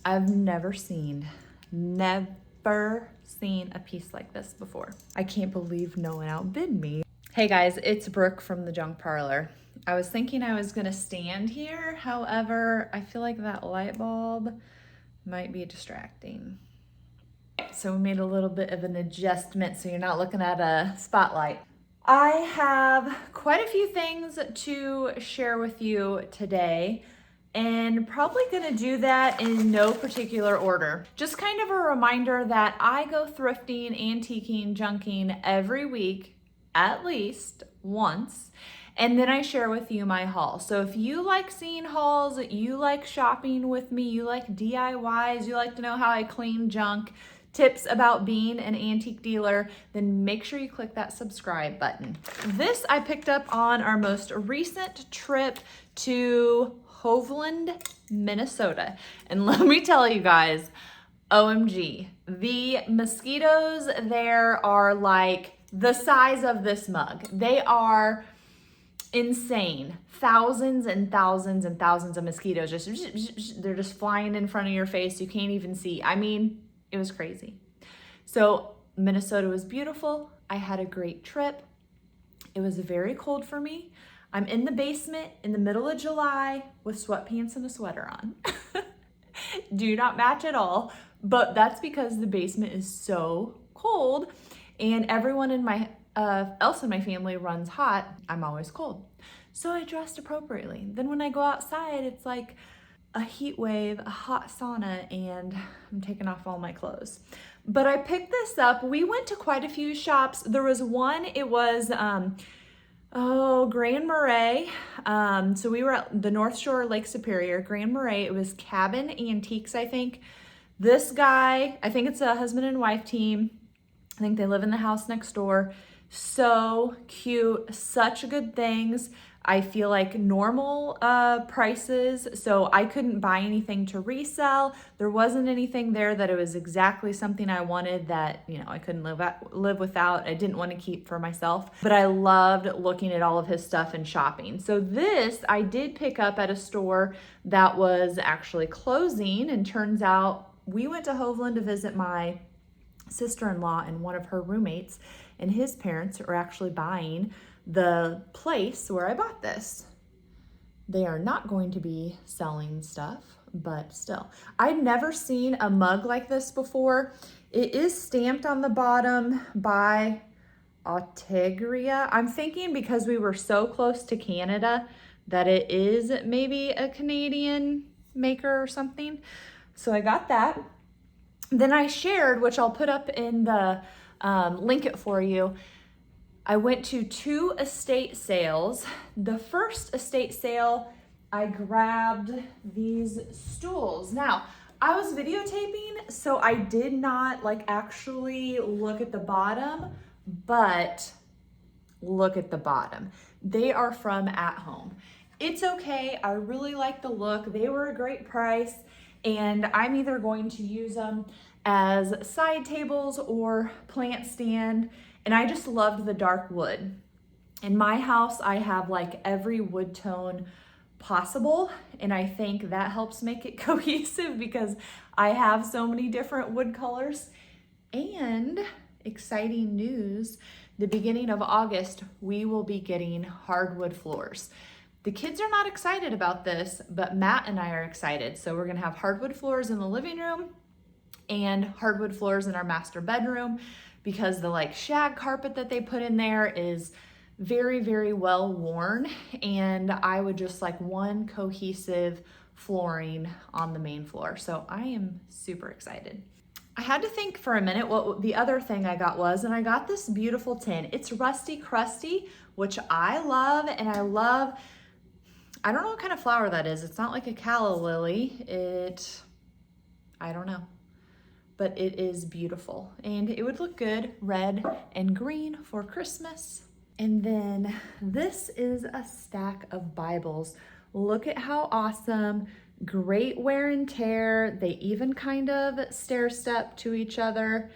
I've never seen a piece like this before. I can't believe no one outbid me. Hey guys, it's Brooke from the Junk Parlor. I was thinking I was gonna stand here. However, I feel like that light bulb might be distracting. So we made a little bit of an adjustment so you're not looking at a spotlight. I have quite a few things to share with you today, and probably gonna do that in no particular order. Just kind of a reminder that I go thrifting, antiquing, junking every week, at least once, and then I share with you my haul. So if you like seeing hauls, you like shopping with me, you like DIYs, you like to know how I clean junk, tips about being an antique dealer, then make sure you click that subscribe button. This I picked up on our most recent trip to Hovland, Minnesota. And let me tell you guys, OMG, the mosquitoes there are like the size of this mug. They are insane. Thousands and thousands and thousands of mosquitoes. They're just flying in front of your face. You can't even see. I mean, it was crazy. So Minnesota was beautiful. I had a great trip. It was very cold for me. I'm in the basement in the middle of July with sweatpants and a sweater on. Do not match at all, but that's because the basement is so cold and everyone in my else in my family runs hot. I'm always cold. So I dressed appropriately. Then when I go outside, it's like a heat wave, a hot sauna, and I'm taking off all my clothes. But I picked this up. We went to quite a few shops. There was one, it was Grand Marais. So we were at the North Shore, Lake Superior, Grand Marais. It was Cabin Antiques, I think. This guy, I think it's a husband and wife team. I think they live in the house next door. So cute, such good things. I feel like normal prices, so I couldn't buy anything to resell. There wasn't anything there that it was exactly something I wanted that, you know, I couldn't live without. I didn't want to keep for myself, but I loved looking at all of his stuff and shopping. So this I did pick up at a store that was actually closing, and turns out we went to Hovland to visit my sister-in-law and one of her roommates, and his parents are actually buying the place where I bought this. They are not going to be selling stuff, but still. I'd never seen a mug like this before. It is stamped on the bottom by Autegria. I'm thinking because we were so close to Canada that it is maybe a Canadian maker or something. So I got that. Then I shared, which I'll put up in the link it for you, I went to 2 estate sales. The first estate sale, I grabbed these stools. Now, I was videotaping, so I did not actually look at the bottom, but look at the bottom. They are from At Home. It's okay, I really like the look. They were a great price, and I'm either going to use them as side tables or plant stand. And I just loved the dark wood. In my house, I have every wood tone possible, and I think that helps make it cohesive because I have so many different wood colors. And exciting news, the beginning of August, we will be getting hardwood floors. The kids are not excited about this, but Matt and I are excited. So we're gonna have hardwood floors in the living room and hardwood floors in our master bedroom, because the shag carpet that they put in there is very, very well worn, and I would just like one cohesive flooring on the main floor. So I am super excited. I had to think for a minute what the other thing I got was, and I got this beautiful tin. It's Rusty Crusty, which I love, and I don't know what kind of flower that is. It's not like a calla lily. I don't know. But it is beautiful, and it would look good red and green for Christmas. And then this is a stack of Bibles. Look at how awesome, great wear and tear. They even kind of stair step to each other.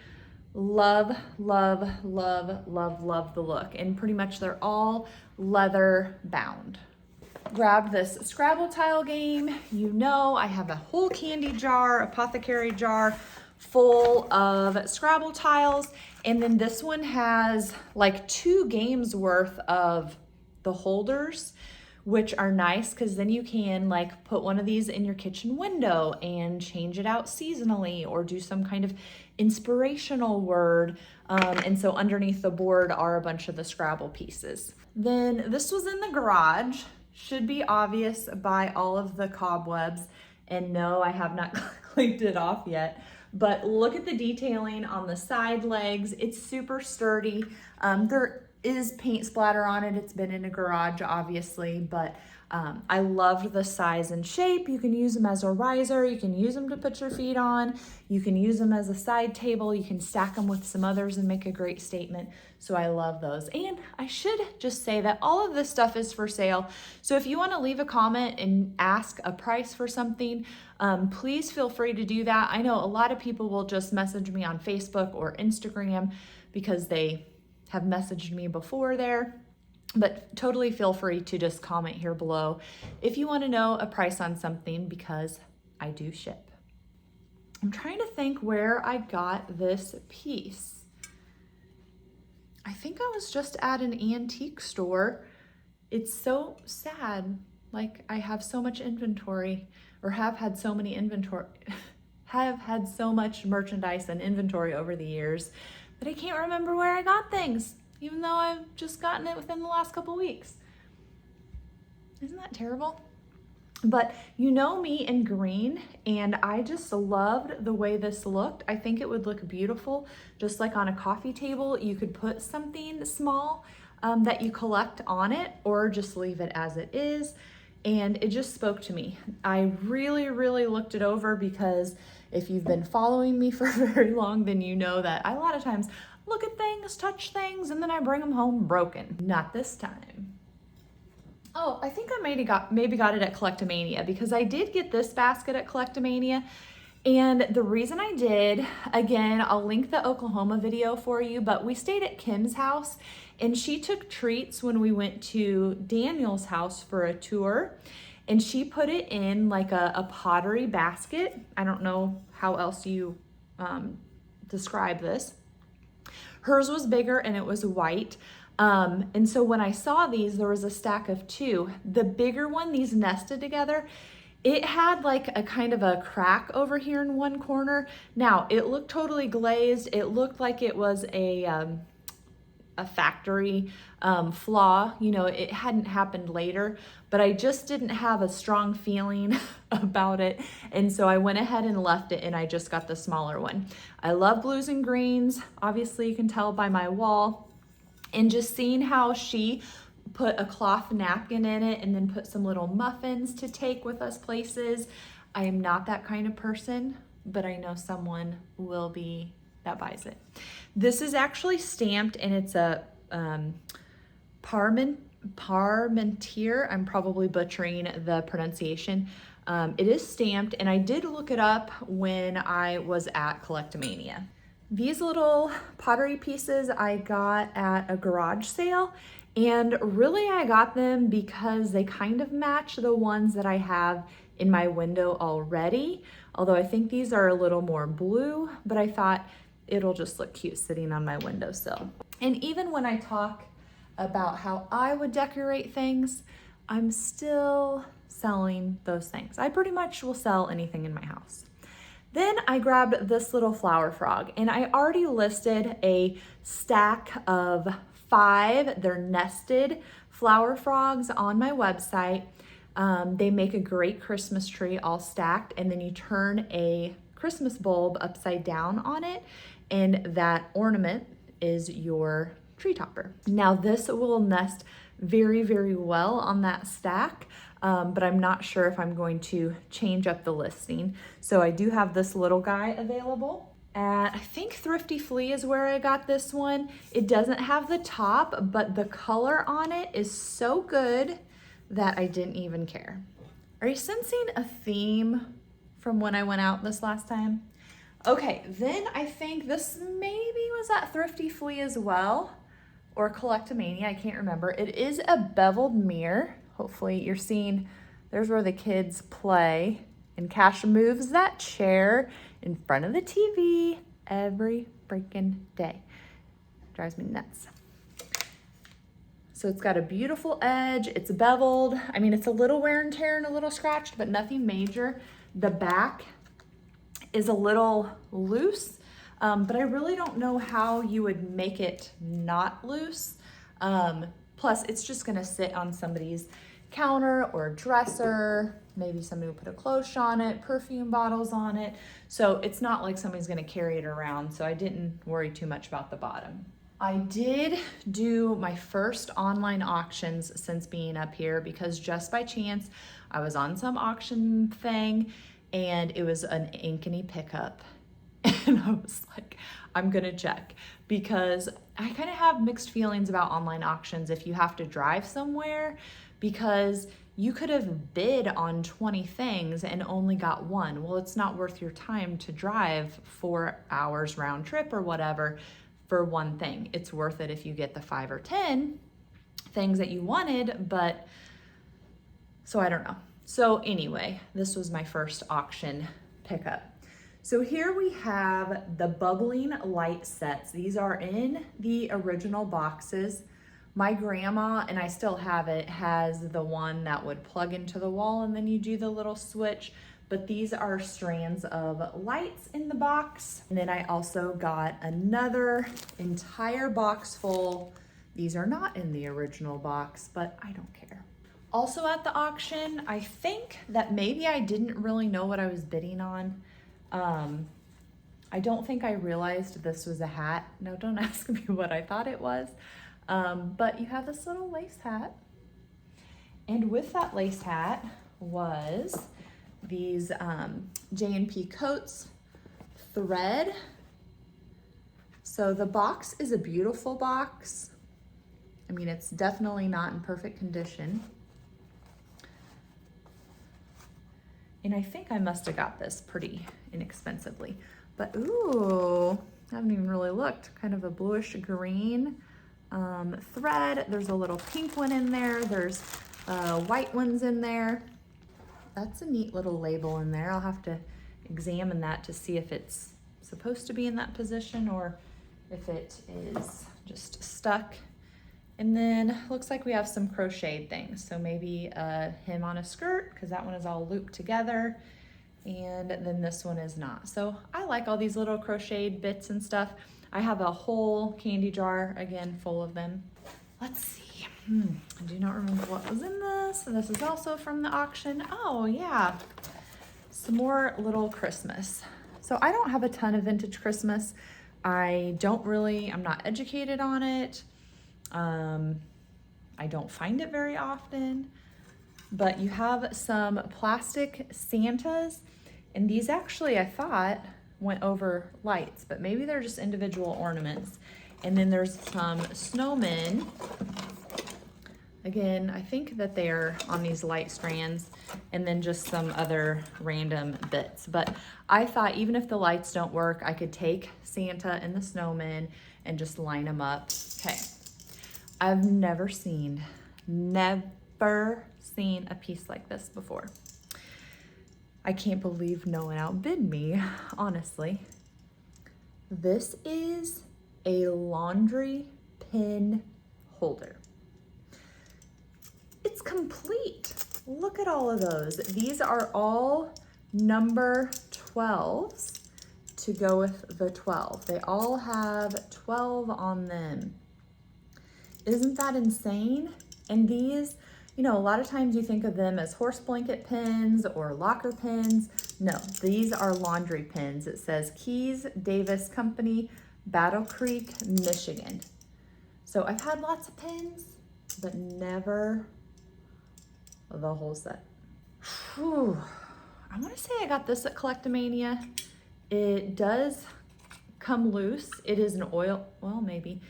Love, love, love, love, love the look. And pretty much they're all leather bound. grabbed this Scrabble tile game. You know, I have a whole candy jar, apothecary jar full of Scrabble tiles. And then this one has like 2 games worth of the holders, which are nice because then you can like put one of these in your kitchen window and change it out seasonally or do some kind of inspirational word. And so underneath the board are a bunch of the Scrabble pieces. Then this was in the garage. Should be obvious by all of the cobwebs. And no, I have not cleaned it off yet. But look at the detailing on the side legs. It's super sturdy. There is paint splatter on it. It's been in a garage, obviously, but I loved the size and shape. You can use them as a riser. You can use them to put your feet on. You can use them as a side table. You can stack them with some others and make a great statement. So I love those. And I should just say that all of this stuff is for sale. So if you want to leave a comment and ask a price for something, please feel free to do that. I know a lot of people will just message me on Facebook or Instagram because they have messaged me before there, but totally feel free to just comment here below if you want to know a price on something because I do ship. I'm trying to think where I got this piece. I think I was just at an antique store. It's so sad. Like I have so much inventory or have had so much merchandise and inventory over the years that I can't remember where I got things, even though I've just gotten it within the last couple weeks. Isn't that terrible? But you know me in green, and I just loved the way this looked. I think it would look beautiful, just like on a coffee table. You could put something small that you collect on it, or just leave it as it is. And it just spoke to me. I really, really looked it over because if you've been following me for very long, then you know that I a lot of times look at things, touch things, and then I bring them home broken. Not this time. Oh, I think I maybe got it at Collectamania because I did get this basket at Collectamania. And the reason I did, again, I'll link the Oklahoma video for you, but we stayed at Kim's house and she took treats when we went to Daniel's house for a tour. And she put it in like a pottery basket. I don't know how else you describe this. Hers was bigger and it was white. And so when I saw these, there was a stack of 2. The bigger one, these nested together, it had like a kind of a crack over here in one corner. Now, it looked totally glazed. It looked like it was a factory flaw. You know, it hadn't happened later, but I just didn't have a strong feeling about it. And so I went ahead and left it and I just got the smaller one. I love blues and greens. Obviously you can tell by my wall, and just seeing how she put a cloth napkin in it and then put some little muffins to take with us places. I am not that kind of person, but I know someone will be that buys it. This is actually stamped and it's a Parmentier. I'm probably butchering the pronunciation. It is stamped and I did look it up when I was at Collectamania. These little pottery pieces I got at a garage sale, and really I got them because they kind of match the ones that I have in my window already. Although I think these are a little more blue, but I thought it'll just look cute sitting on my windowsill. And even when I talk about how I would decorate things, I'm still selling those things. I pretty much will sell anything in my house. Then I grabbed this little flower frog, and I already listed a stack of 5. They're nested flower frogs on my website. They make a great Christmas tree all stacked, and then you turn a Christmas bulb upside down on it, and that ornament is your tree topper. Now this will nest very, very well on that stack, but I'm not sure if I'm going to change up the listing. So I do have this little guy available at, I think Thrifty Flea is where I got this one. It doesn't have the top, but the color on it is so good that I didn't even care. Are you sensing a theme from when I went out this last time? Okay, then I think this maybe was at Thrifty Flea as well, or Collectamania, I can't remember. It is a beveled mirror. hopefully you're seeing, there's where the kids play, and Cash moves that chair in front of the TV every freaking day. Drives me nuts. So it's got a beautiful edge. It's beveled. I mean, it's a little wear and tear and a little scratched, but nothing major. The back is a little loose, but I really don't know how you would make it not loose. Plus, it's just gonna sit on somebody's counter or dresser. Maybe somebody will put a clothes on it, perfume bottles on it. So it's not like somebody's gonna carry it around. So I didn't worry too much about the bottom. I did do my first online auctions since being up here because just by chance, I was on some auction thing and it was an Ankeny pickup. And I was like, I'm gonna check, because I kind of have mixed feelings about online auctions if you have to drive somewhere, because you could have bid on 20 things and only got one. Well, it's not worth your time to drive 4 hours round trip or whatever for one thing. It's worth it if you get the 5 or 10 things that you wanted, but so I don't know. So anyway, this was my first auction pickup. So here we have the bubbling light sets. These are in the original boxes. My grandma, and I still have it, has the one that would plug into the wall and then you do the little switch. But these are strands of lights in the box. And then I also got another entire box full. These are not in the original box, but I don't care. Also at the auction, I think that maybe I didn't really know what I was bidding on. I don't think I realized this was a hat. No, don't ask me what I thought it was. But you have this little lace hat. And with that lace hat was these J&P Coats thread. So the box is a beautiful box. I mean, it's definitely not in perfect condition. And I think I must have got this pretty inexpensively. But ooh, I haven't even really looked. Kind of a bluish green thread. There's a little pink one in there. There's white ones in there. That's a neat little label in there. I'll have to examine that to see if it's supposed to be in that position or if it is just stuck. And then looks like we have some crocheted things. So maybe a hem on a skirt, because that one is all looped together. And then this one is not. So I like all these little crocheted bits and stuff. I have a whole candy jar, again, full of them. Let's see. I do not remember what was in this. And this is also from the auction. Oh yeah, some more little Christmas. So I don't have a ton of vintage Christmas. I'm not educated on it. I don't find it very often, but you have some plastic Santas, and these actually, I thought, went over lights, but maybe they're just individual ornaments. And then there's some snowmen. Again, I think that they're on these light strands, and then just some other random bits. But I thought even if the lights don't work, I could take Santa and the snowman and just line them up. Okay. I've never seen a piece like this before. I can't believe no one outbid me, honestly. This is a laundry pin holder. It's complete. Look at all of those. These are all number 12s to go with the 12. They all have 12 on them. Isn't that insane? And these, you know, a lot of times you think of them as horse blanket pins or locker pins. No, these are laundry pins. It says Keys Davis Company, Battle Creek, Michigan. So I've had lots of pins, but never the whole set. Whew. I want to say I got this at Collectamania. It does come loose. It is an oil, well, maybe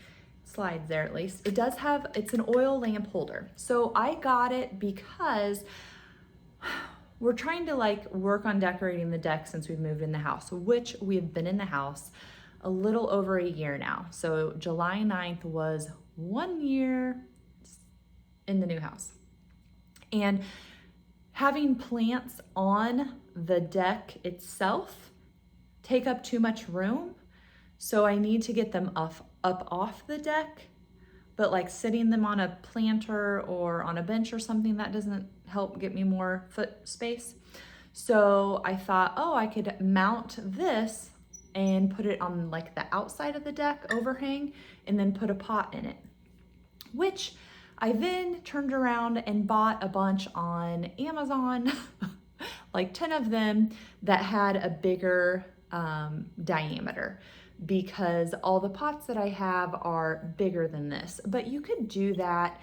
slides there at least. It does have, it's an oil lamp holder. So I got it because we're trying to like work on decorating the deck since we've moved in the house, which we've been in the house a little over a year now. So July 9th was 1 year in the new house. And having plants on the deck itself take up too much room. So I need to get them up off the deck, but like sitting them on a planter or on a bench or something, that doesn't help get me more foot space. So I thought, oh, I could mount this and put it on like the outside of the deck overhang and then put a pot in it, which I then turned around and bought a bunch on Amazon, like 10 of them that had a bigger diameter, because all the pots that I have are bigger than this. But you could do that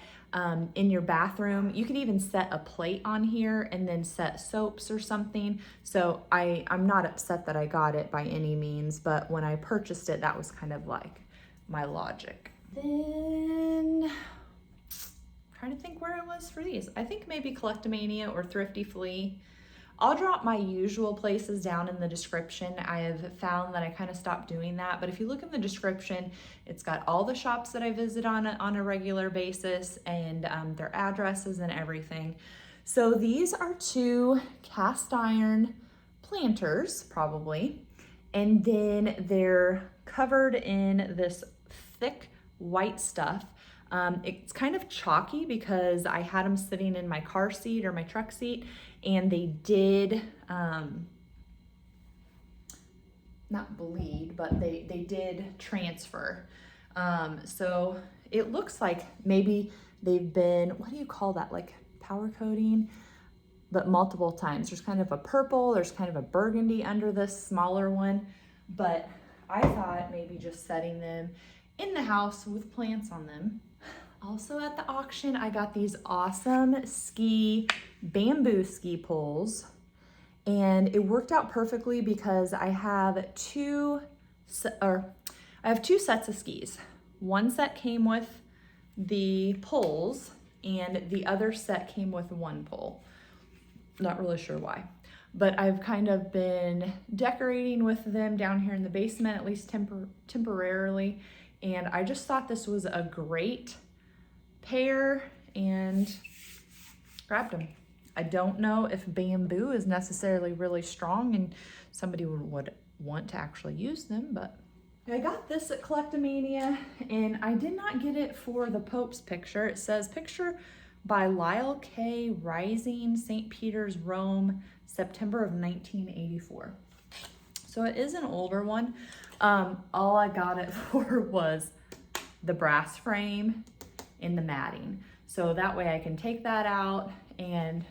in your bathroom. You could even set a plate on here and then set soaps or something. So I'm not upset that I got it by any means, but when I purchased it, that was kind of like my logic. Then trying to think where it was for these. I think maybe Collectamania or Thrifty, Flea. I'll drop my usual places down in the description. I have found that I kind of stopped doing that, but if you look in the description, it's got all the shops that I visit on a regular basis and their addresses and everything. So these are 2 cast iron planters, probably, and then they're covered in this thick white stuff. It's kind of chalky because I had them sitting in my car seat or my truck seat, and they did not bleed, but they did transfer. So it looks like maybe they've been, what do you call that, like powder coating, but multiple times. There's kind of a purple, there's kind of a burgundy under this smaller one, but I thought maybe just setting them in the house with plants on them. Also at the auction, I got these awesome bamboo ski poles, and it worked out perfectly because I have two sets of skis. One set came with the poles and the other set came with one pole. Not really sure why, but I've kind of been decorating with them down here in the basement, at least temporarily. And I just thought this was a great pair and grabbed them. I don't know if bamboo is necessarily really strong and somebody would want to actually use them, but I got this at Collectamania, and I did not get it for the Pope's picture. It says picture by Lyle K. Rising, St. Peter's, Rome, September of 1984. So it is an older one. All I got it for was the brass frame and the matting. So that way I can take that out and,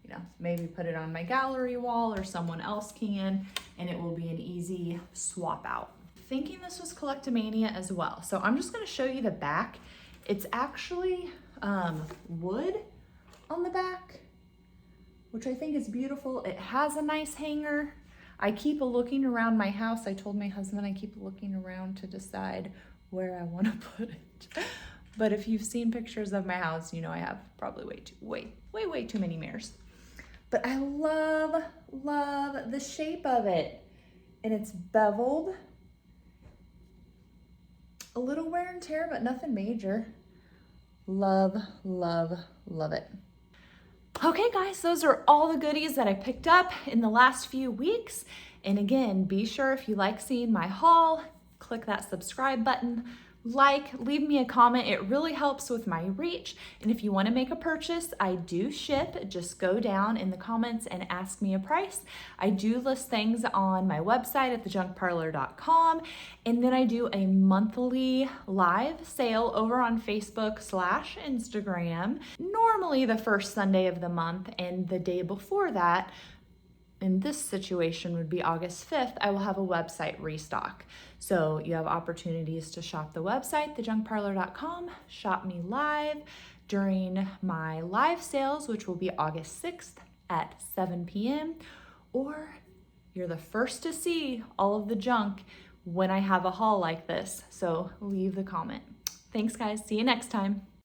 you know, maybe put it on my gallery wall, or someone else can, and it will be an easy swap out. Thinking this was Collectamania as well. So I'm just gonna show you the back. It's actually wood on the back, which I think is beautiful. It has a nice hanger. I keep looking around my house. I told my husband I keep looking around to decide where I want to put it. But if you've seen pictures of my house, you know I have probably way too many mirrors. But I love the shape of it. And it's beveled. A little wear and tear, but nothing major. Love it. Okay guys, those are all the goodies that I picked up in the last few weeks. And again, be sure if you like seeing my haul, click that subscribe button, leave me a comment. It really helps with my reach. And if you want to make a purchase, I do ship. Just go down in the comments and ask me a price. I do list things on my website at thejunkparlor.com. And then I do a monthly live sale over on Facebook/Instagram, normally the first Sunday of the month, and the day before that, in this situation would be August 5th, I will have a website restock. So you have opportunities to shop the website, thejunkparlor.com, shop me live during my live sales, which will be August 6th at 7 p.m. Or you're the first to see all of the junk when I have a haul like this. So leave the comment. Thanks guys, see you next time.